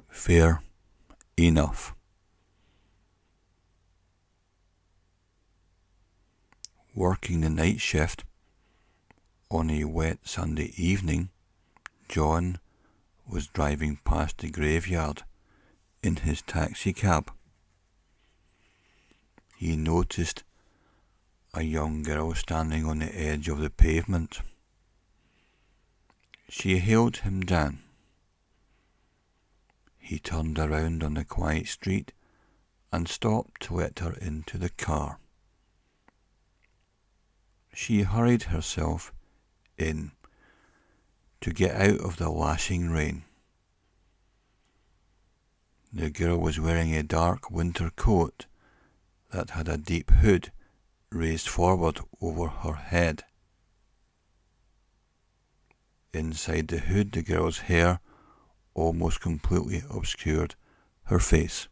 Fair enough. Working the night shift on a wet Sunday evening, John was driving past the graveyard in his taxi cab. He noticed a young girl standing on the edge of the pavement. She hailed him down. He turned around on the quiet street and stopped to let her into the car. She hurried herself in to get out of the lashing rain. The girl was wearing a dark winter coat that had a deep hood raised forward over her head. Inside the hood, the girl's hair almost completely obscured her face.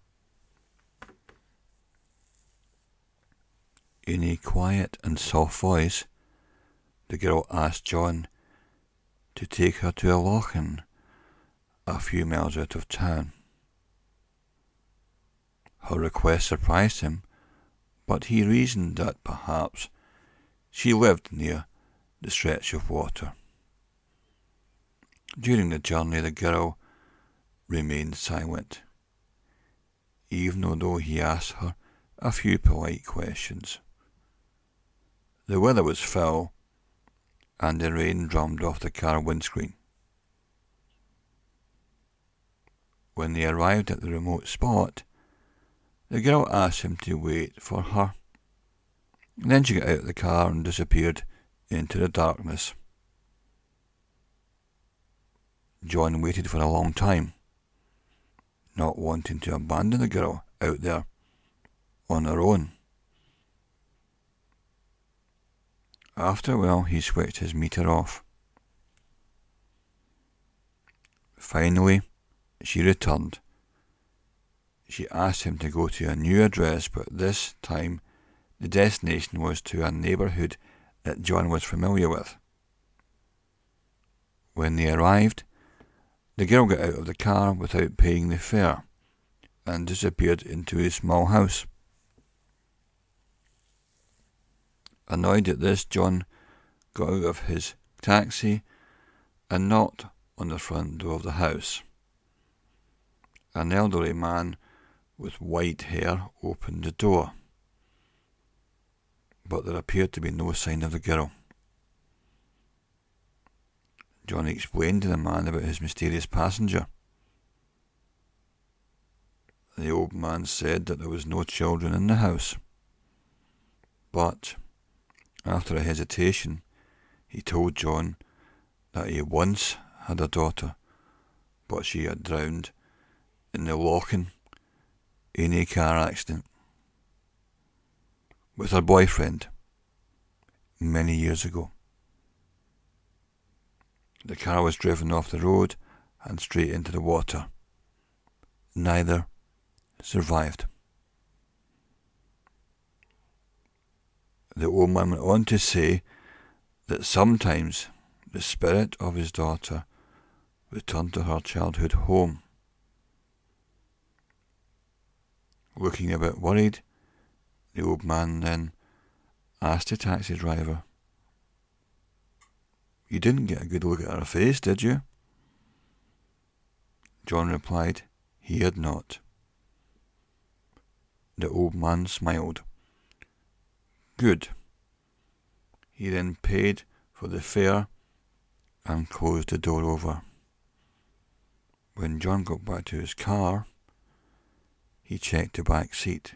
In a quiet and soft voice, the girl asked John to take her to a loch-in a few miles out of town. Her request surprised him, but he reasoned that perhaps she lived near the stretch of water. During the journey, the girl remained silent, even though he asked her a few polite questions. The weather was foul, and the rain drummed off the car windscreen. When they arrived at the remote spot, the girl asked him to wait for her. Then she got out of the car and disappeared into the darkness. John waited for a long time, not wanting to abandon the girl out there on her own. After a while, he switched his meter off. Finally, she returned. She asked him to go to a new address, but this time the destination was to a neighbourhood that John was familiar with. When they arrived, the girl got out of the car without paying the fare and disappeared into a small house. Annoyed at this, John got out of his taxi and knocked on the front door of the house. An elderly man with white hair opened the door, but there appeared to be no sign of the girl. John explained to the man about his mysterious passenger. The old man said that there was no children in the house, but after a hesitation, he told John that he once had a daughter, but she had drowned in the loch-in in a car accident with her boyfriend many years ago. The car was driven off the road and straight into the water. Neither survived. The old man went on to say that sometimes the spirit of his daughter returned to her childhood home. Looking a bit worried, the old man then asked the taxi driver, "You didn't get a good look at her face, did you?" John replied he had not. The old man smiled. Good. He then paid for the fare and closed the door over. When John got back to his car, he checked the back seat,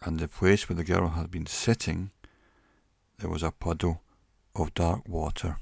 and the place where the girl had been sitting, there was a puddle of dark water.